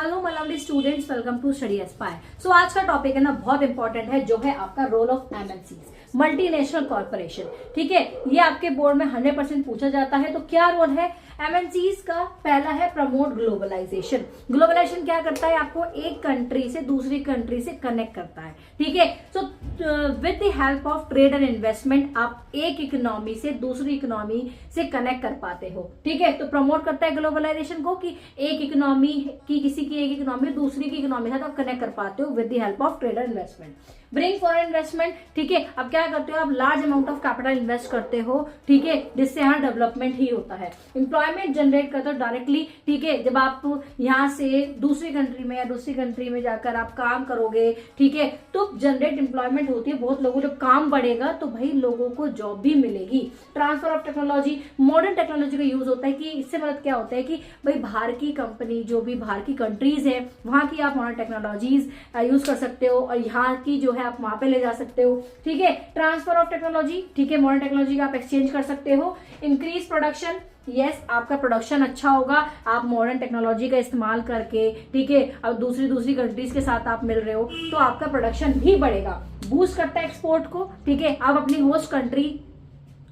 Hello my lovely students, welcome to Study Aspire. So आज का topic है ना बहुत इंपॉर्टेंट है, जो है आपका role of MNCs, multinational corporation. ठीक है, ये आपके बोर्ड में 100% पूछा जाता है। तो क्या रोल है एमएनसीज का? पहला है प्रमोट ग्लोबलाइजेशन। ग्लोबलाइजेशन क्या करता है? आपको एक कंट्री से दूसरी कंट्री से कनेक्ट करता है। ठीक है, so with the help of trade and investment आप एक इकोनॉमी से दूसरी इकोनॉमी से कनेक्ट कर पाते हो। ठीक है, तो प्रमोट करता है ग्लोबलाइजेशन को कि एक इकोनॉमी की किसी की एक इकोनॉमी दूसरी की इकोनॉमी के साथ आप कनेक्ट कर पाते हो with the help of trade and investment. Bring foreign investment. ठीक है, अब क्या करते हो आप? Large amount of capital invest करते हो। ठीक है, जिससे यहाँ डेवलपमेंट ही होता है। एम्प्लॉयमेंट जनरेट करते हो डायरेक्टली। ठीक है, जब आप यहाँ से दूसरी कंट्री में या दूसरी कंट्री में जाकर आप काम करोगे, ठीक है, तो जनरेट एम्प्लॉयमेंट होती है बहुत लोगों। जब काम बढ़ेगा तो भाई लोगों को जॉब भी मिलेगी। Transfer of technology, modern technology का यूज होता है कि इससे मतलब क्या होता है कि भाई बाहर की कंपनी, जो भी बाहर की कंट्रीज है, वहां की आप मॉडर्न टेक्नोलॉजीज यूज कर सकते हो और यहाँ की जो है आप वहां पे ले जा सकते हो। ठीक है, ट्रांसफर ऑफ टेक्नोलॉजी, ठीक है, मॉडर्न टेक्नोलॉजी का आप एक्सचेंज कर सकते हो। इंक्रीज प्रोडक्शन, यस, आपका प्रोडक्शन अच्छा होगा आप मॉडर्न टेक्नोलॉजी का इस्तेमाल करके। ठीक है, अब दूसरी कंट्रीज के साथ आप मिल रहे हो तो आपका प्रोडक्शन भी बढ़ेगा। बूस्ट करता है एक्सपोर्ट को। ठीक है, आप अपनी होस्ट कंट्री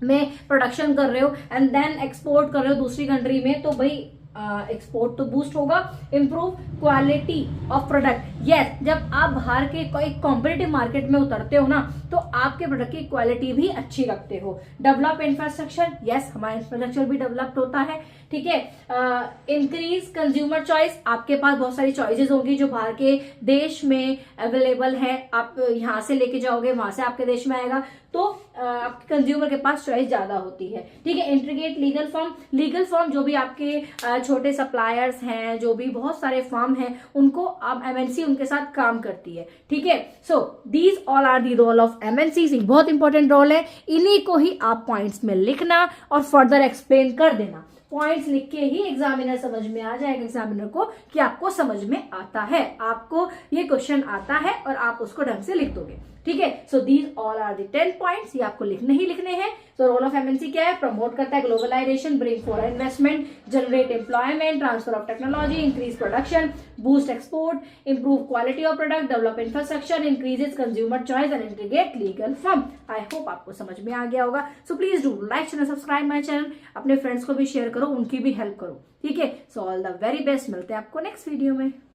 में प्रोडक्शन कर रहे हो एंड देन एक्सपोर्ट कर रहे हो दूसरी कंट्री में, तो भाई एक्सपोर्ट तो बूस्ट होगा। Improve quality of product, yes, जब आप बाहर के कोई कॉम्पिटिटिव मार्केट में उतरते हो ना तो आपके प्रोडक्ट की क्वालिटी भी अच्छी रखते हो। डेवलप इंफ्रास्ट्रक्चर, यस, हमारा इंफ्रास्ट्रक्चर भी डेवलप्ड होता है। ठीक है, इंक्रीज कंज्यूमर चॉइस, आपके पास बहुत सारी चॉइसेस होंगी जो बाहर के देश में अवेलेबल है। आप यहाँ से लेके जाओगे, वहां से आपके देश में आएगा, तो आपके कंज्यूमर के पास चॉइस ज्यादा होती है। ठीक है, integrate legal form, legal form जो भी आपके छोटे सप्लायर्स हैं, जो भी बहुत सारे फॉर्म हैं, उनको आप एमएनसी उनके साथ काम करती है। ठीक है, so these all are the role of MNC. बहुत इंपॉर्टेंट रोल है, इन्हीं को ही आप पॉइंट्स में लिखना और फर्दर एक्सप्लेन कर देना। पॉइंट्स लिख के ही एग्जामिनर समझ में आ जाएगा एग्जामिनर को कि आपको समझ में आता है, आपको ये क्वेश्चन आता है और आप उसको ढंग से लिख दोगे। ठीक है, so these all are the 10 points, ये आपको लिखने ही लिखने हैं। सो रोल ऑफ एमएनसी क्या है? प्रमोट करता है globalisation, bring foreign investment, generate employment, transfer of technology, increase production, boost export, improve quality of product, develop infrastructure, increases consumer choice and integrate legal form. I hope आपको समझ में आ गया होगा। So please do like channel, subscribe my channel, अपने friends को भी share करो, उनकी भी हेल्प करो। ठीक है, so all the very best, मिलते हैं आपको नेक्स्ट वीडियो में।